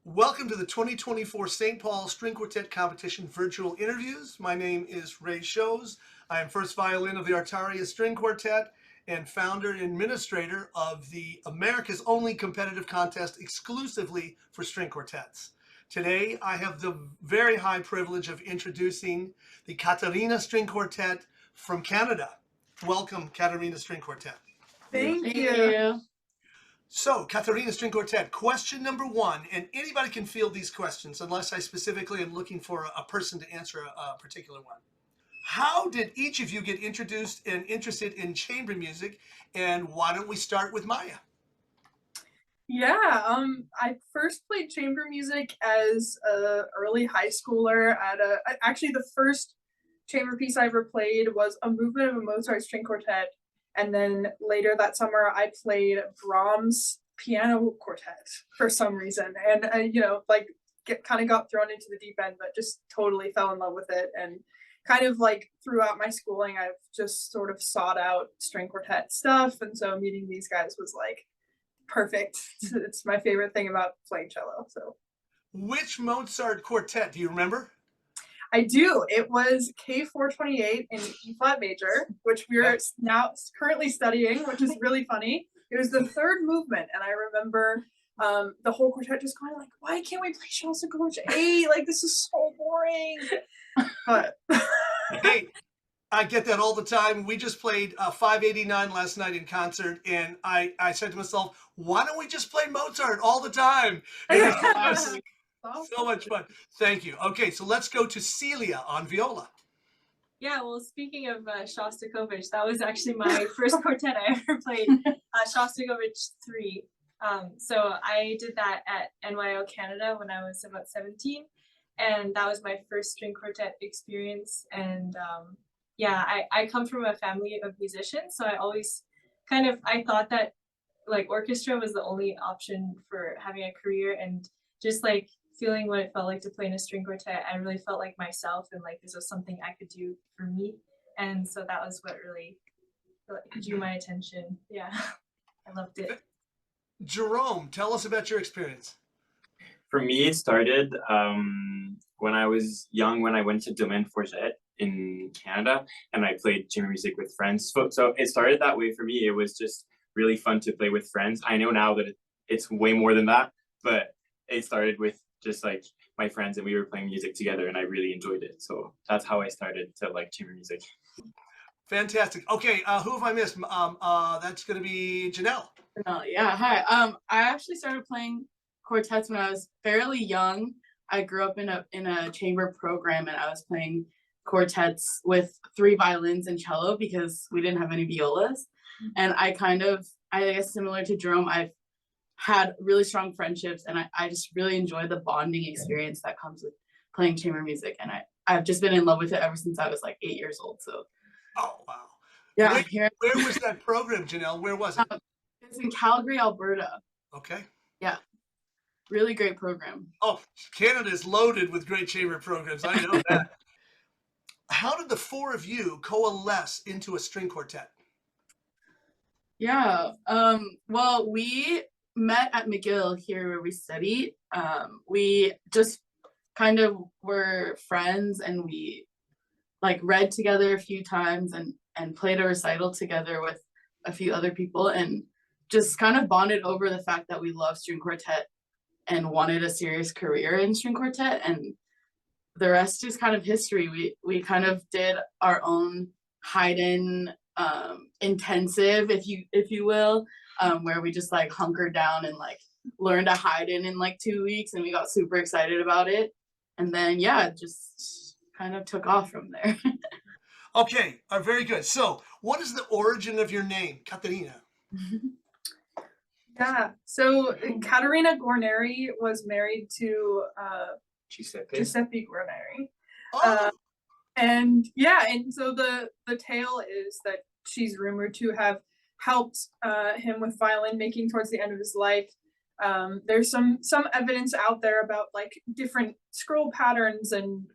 Welcome to the 2024 St. Paul String Quartet Competition Virtual Interviews. My name is Ray Shows. I am first violin of the KATARINA String Quartet and founder and administrator of the America's only competitive contest exclusively for string quartets. Today, I have the very high privilege of introducing the KATARINA String Quartet from Canada. Welcome, KATARINA String Quartet. Thank you. So, KATARINA String Quartet, question number one, and anybody can field these questions unless I specifically am looking for a person to answer a particular one. How did each of you get introduced and interested in chamber music, and why don't we start with Maya? Yeah, I first played chamber music as a early high schooler at actually the first chamber piece I ever played was a movement of a Mozart string quartet. And then later that summer, I played Brahms piano quartet for some reason. And, kind of got thrown into the deep end, but just totally fell in love with it. And kind of like throughout my schooling, I've just sort of sought out string quartet stuff. And so meeting these guys was like perfect. It's my favorite thing about playing cello. So, which Mozart quartet do you remember? I do. It was K428 in E flat major, which we're now currently studying, which is really funny. It was the third movement, and I remember the whole quartet just going like, "Why can't we play Shostakovich 8? Like, this is so boring." But hey, I get that all the time. We just played 589 last night in concert, and I said to myself, "Why don't we just play Mozart all the time?" And so much fun. Thank you. Okay, so let's go to Celia on viola. Yeah, well, speaking of Shostakovich, that was actually my first quartet I ever played, Shostakovich 3. So I did that at NYO Canada when I was about 17, and that was my first string quartet experience. And I come from a family of musicians, so I always I thought that like orchestra was the only option for having a career, and just like feeling what it felt like to play in a string quartet, I really felt like myself, and like this was something I could do for me. And so that was what really drew my attention. Yeah, I loved it. Jerome, tell us about your experience. For me, it started when I was young, when I went to Domaine Forget in Canada, and I played chamber music with friends. So it started that way for me. It was just really fun to play with friends. I know now that it's way more than that, but it started with just like my friends, and we were playing music together, and I really enjoyed it. So that's how I started to like chamber music. Fantastic. Okay, who have I missed? That's going to be Janelle. Yeah, hi. I actually started playing quartets when I was fairly young. I grew up in a chamber program, and I was playing quartets with 3 violins and cello because we didn't have any violas. And I guess similar to Jerome, I've had really strong friendships, and I just really enjoy the bonding experience that comes with playing chamber music. And I've just been in love with it ever since I was like 8 years old. So, oh wow, yeah. Where was that program, Janelle? Where was it? It's in Calgary, Alberta. Okay. Yeah, really great program. Oh, Canada is loaded with great chamber programs. I know that. How did the 4 of you coalesce into a string quartet? Yeah. Well, we met at McGill here where we studied. We just kind of were friends, and we like read together a few times and played a recital together with a few other people, and just kind of bonded over the fact that we love string quartet and wanted a serious career in string quartet. And the rest is kind of history. We kind of did our own Haydn intensive, if you will, where we just like hunkered down and like learned a Haydn in like 2 weeks, and we got super excited about it. And then it just kind of took off from there. Okay, very good. So what is the origin of your name, KATARINA? yeah, so KATARINA Guarneri was married to Giuseppe Guarneri. Oh. And so the tale is that she's rumored to have helped him with violin making towards the end of his life. There's some evidence out there about like different scroll patterns and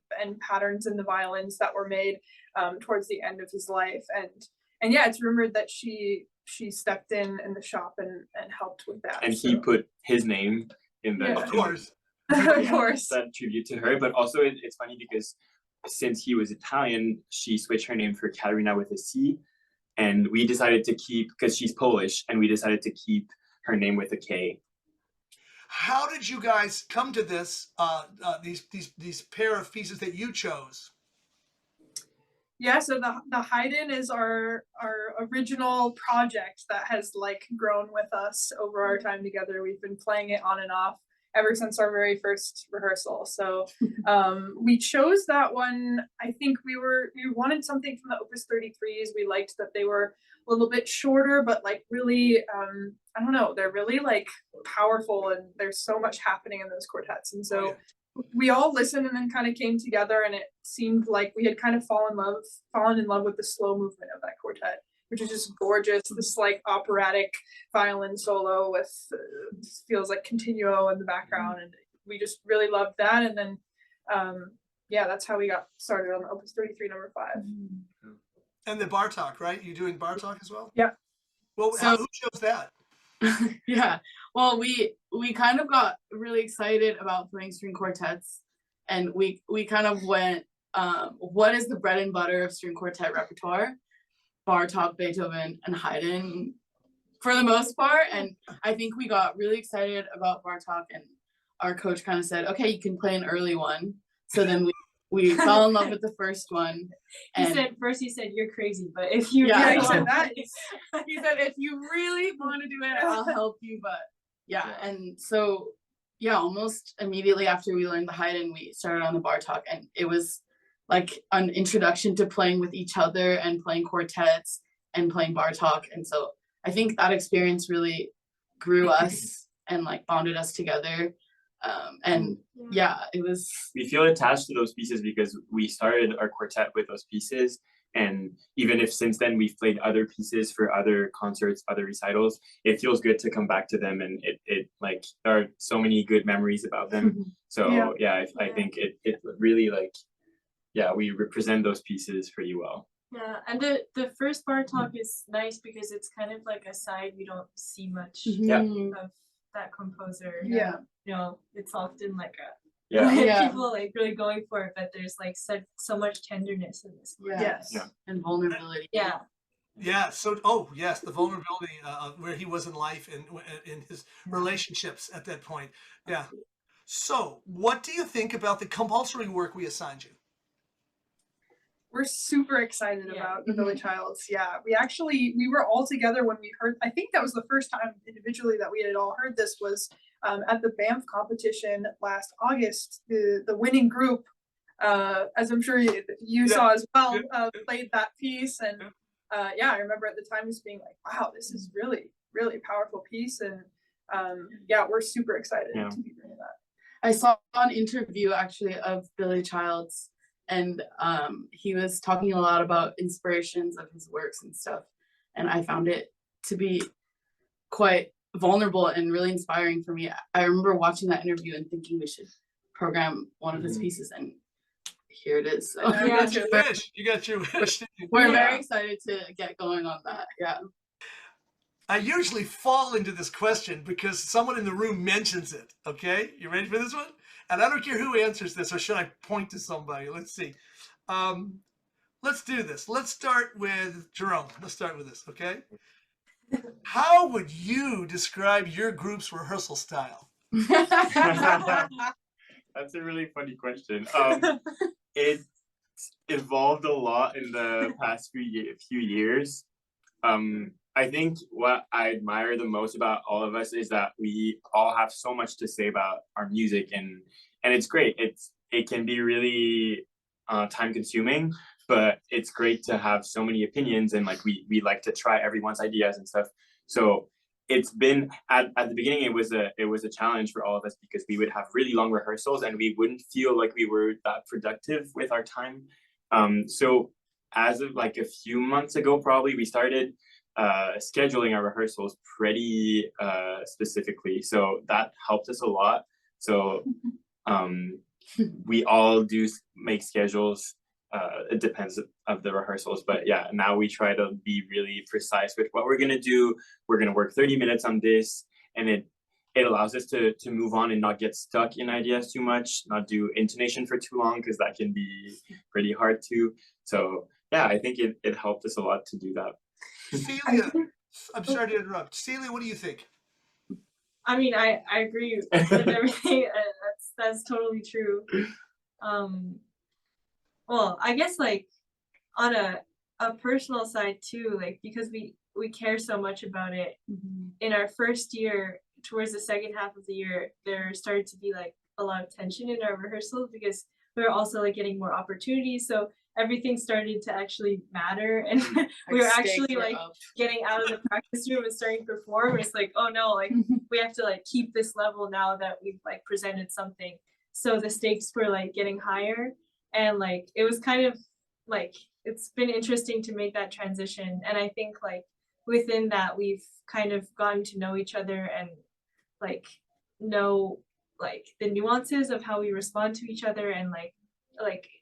patterns in the violins that were made towards the end of his life. And it's rumored that she stepped in the shop and helped with that. And he put his name in the. Of course. Of course. that tribute to her. But also it's funny because since he was Italian, she switched her name for KATARINA with a C, and we decided to keep, because she's Polish, and we decided to keep her name with a K. How did you guys come to this? These pair of pieces that you chose. Yeah, so the Haydn is our original project that has like grown with us over our time together. We've been playing it on and off ever since our very first rehearsal. So we chose that one. I think we wanted something from the Opus 33s. We liked that they were a little bit shorter, but like really, I don't know, they're really like powerful, and there's so much happening in those quartets. And so we all listened and then kind of came together, and it seemed like we had kind of fallen in love with the slow movement of that quartet, which is just gorgeous. This like operatic violin solo with feels like continuo in the background, and we just really loved that. And then yeah, that's how we got started on Opus 33 number 5. And the Bartok, right? You doing Bartok as well? Yeah. Well, So- who chose that? Yeah, well, we kind of got really excited about playing string quartets, and we kind of went, what is the bread and butter of string quartet repertoire? Bartok, Beethoven, and Haydn for the most part. And I think we got really excited about Bartok, and our coach kind of said, okay, you can play an early one. So then we fell in love with the first one. He And said you're crazy, but if you Yeah, really he said want that. he said, if you really want to do it, I'll help you. But yeah, and so yeah, almost immediately after we learned the Haydn, we started on the Bartok, and it was like an introduction to playing with each other and playing quartets and playing Bartok. And so I think that experience really grew us and like bonded us together. And yeah, it was. We feel attached to those pieces because we started our quartet with those pieces, and even if since then we've played other pieces for other concerts, other recitals, it feels good to come back to them, and it like there are so many good memories about them. So yeah, I think it really like, yeah, we represent those pieces pretty well. Yeah, and the first bar talk is nice because it's kind of like a side we don't see much Yeah. of that composer. Yeah. You know, it's often like a Yeah. Yeah. people like really going for it, but there's like so much tenderness in this. Yeah. Yes. Yeah. And vulnerability. Yeah. Yeah. So, yes, the vulnerability where he was in life and in his relationships at that point. Yeah. So, what do you think about the compulsory work we assigned you? We're super excited Yeah. about the Billy Childs. Yeah, we were all together when we heard. I think that was the first time individually that we had all heard this was at the Banff competition last August. The winning group, as I'm sure you saw as well, played that piece, and yeah, I remember at the time just being like, "Wow, this is really, really powerful piece," and yeah, we're super excited to be doing that. I saw an interview actually of Billy Childs, and he was talking a lot about inspirations of his works and stuff, and I found it to be quite vulnerable and really inspiring for me. I remember watching that interview and thinking we should program one of his pieces, and here it is. So You got your wish. You got your wish. didn't you? we're very excited to get going on that. Yeah. I usually fall into this question because someone in the room mentions it. Okay, you ready for this one? And I don't care who answers this, or should I point to somebody? Let's see. Let's do this. Let's start with Jerome. Let's start with this, okay? How would you describe your group's rehearsal style? That's a really funny question. It evolved a lot in the past few years. I think what I admire the most about all of us is that we all have so much to say about our music, and it's great. It can be really time consuming, but it's great to have so many opinions, and like we like to try everyone's ideas and stuff. So it's been at the beginning it was a challenge for all of us because we would have really long rehearsals and we wouldn't feel like we were that productive with our time. So as of like a few months ago, probably we started scheduling our rehearsals pretty specifically. So that helped us a lot. So we all do make schedules. It depends of the rehearsals, but yeah, now we try to be really precise with what we're gonna do. We're gonna work 30 minutes on this, and it allows us to move on and not get stuck in ideas too much, not do intonation for too long, because that can be pretty hard too. So yeah, I think it helped us a lot to do that. Celia, I'm sorry to interrupt. Celia, what do you think? I mean, I agree with everything. That's totally true. Well, I guess like on a personal side too, like because we care so much about it. In our first year, towards the second half of the year, there started to be like a lot of tension in our rehearsals because we were also like getting more opportunities. So everything started to actually matter, and we were actually like getting out of the practice room and starting to perform. It's like, oh no, like we have to like keep this level now that we've like presented something. So the stakes were like getting higher, and like it was kind of like it's been interesting to make that transition. And I think like within that we've kind of gotten to know each other and like know like the nuances of how we respond to each other, and like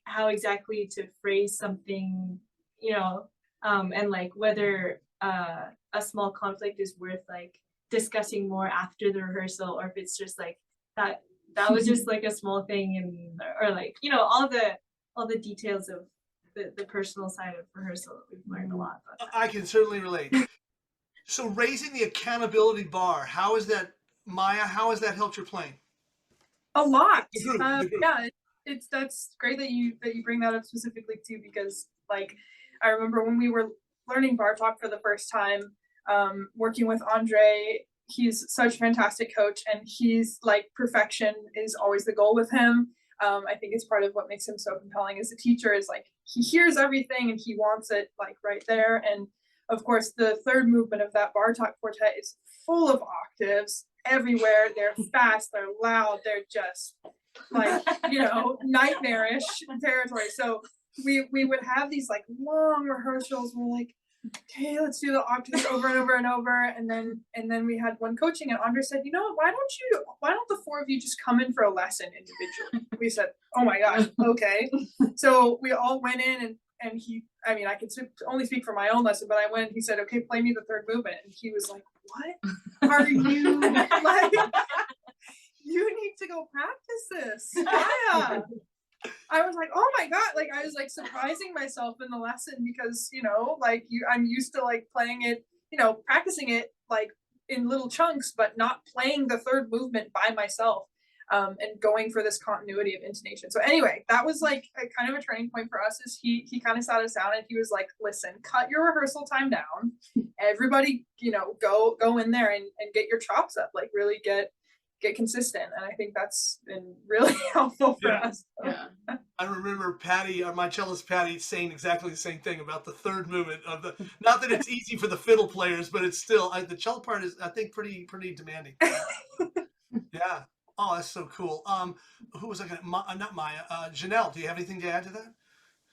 how exactly to phrase something, you know, and like whether a small conflict is worth like discussing more after the rehearsal, or if it's just like that was just like a small thing, and or like, you know, all the details of the personal side of rehearsal. We've learned a lot about that. I can certainly relate. So raising the accountability bar, how is that, Maya, how has that helped your playing? A lot. The group. Yeah, that's great that you bring that up specifically too, because like I remember when we were learning bar talk for the first time, working with Andre. He's such a fantastic coach, and he's like perfection is always the goal with him. I think it's part of what makes him so compelling as a teacher is like he hears everything and he wants it like right there. And of course, the third movement of that bar talk quartet is full of octaves everywhere. They're fast, they're loud, they're just like, you know, nightmarish territory. So we would have these like long rehearsals. We're like, okay, let's do the octaves over and over and over. And then we had one coaching, and Andre said, you know what, why don't the four of you just come in for a lesson individually? We said, oh my gosh, okay. So we all went in, and he, I mean, I can only speak for my own lesson, but I went, he said, okay, play me the third movement. And he was like, what are you, like, you need to go practice this. Yeah. I was like, oh my God, like I was like surprising myself in the lesson because, you know, like I'm used to like playing it, you know, practicing it like in little chunks, but not playing the third movement by myself, and going for this continuity of intonation. So anyway, that was like a kind of a turning point for us. Is he kind of sat us down and he was like, listen, cut your rehearsal time down. Everybody, you know, go in there and get your chops up, like really get consistent. And I think that's been really helpful for us. Yeah. I remember Patty, my cellist Patty, saying exactly the same thing about the third movement of the, not that it's easy for the fiddle players, but it's still, the cello part is, I think, pretty demanding. Yeah. Oh, that's so cool. Who was I gonna, not Maya, Janelle, do you have anything to add to that?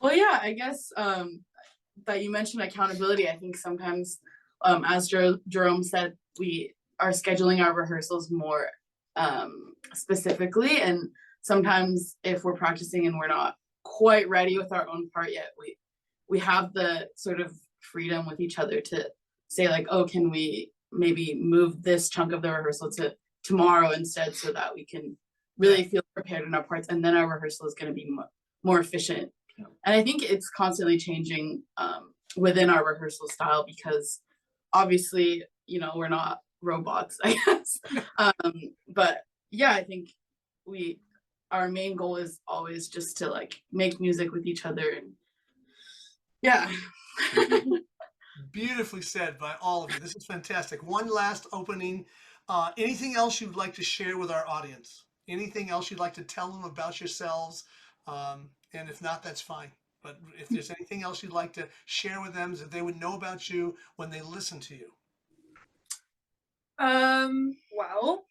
Well, yeah, I guess that you mentioned accountability. I think sometimes, as Jerome said, we are scheduling our rehearsals more specifically, and sometimes if we're practicing and we're not quite ready with our own part yet, we have the sort of freedom with each other to say like, oh, can we maybe move this chunk of the rehearsal to tomorrow instead, so that we can really feel prepared in our parts, and then our rehearsal is going to be more efficient. Yeah. And I think it's constantly changing within our rehearsal style, because obviously, you know, we're not robots, I guess. But yeah, I think our main goal is always just to like make music with each other, and yeah. Beautifully said by all of you. This is fantastic. One last opening. Anything else you'd like to share with our audience? Anything else you'd like to tell them about yourselves? And if not, that's fine. But if there's anything else you'd like to share with them, so they would know about you when they listen to you. Well,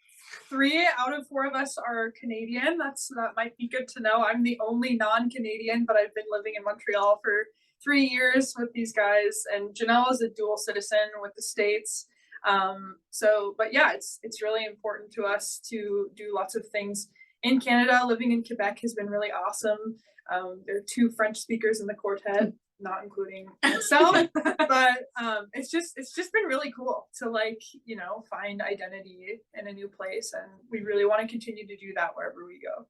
3 out of 4 of us are Canadian. That might be good to know. I'm the only non-Canadian, but I've been living in Montreal for 3 years with these guys, and Janelle is a dual citizen with the States. But yeah, it's really important to us to do lots of things in Canada. Living in Quebec has been really awesome. There are 2 French speakers in the quartet, not including myself. But it's just been really cool to like, you know, find identity in a new place, and we really want to continue to do that wherever we go.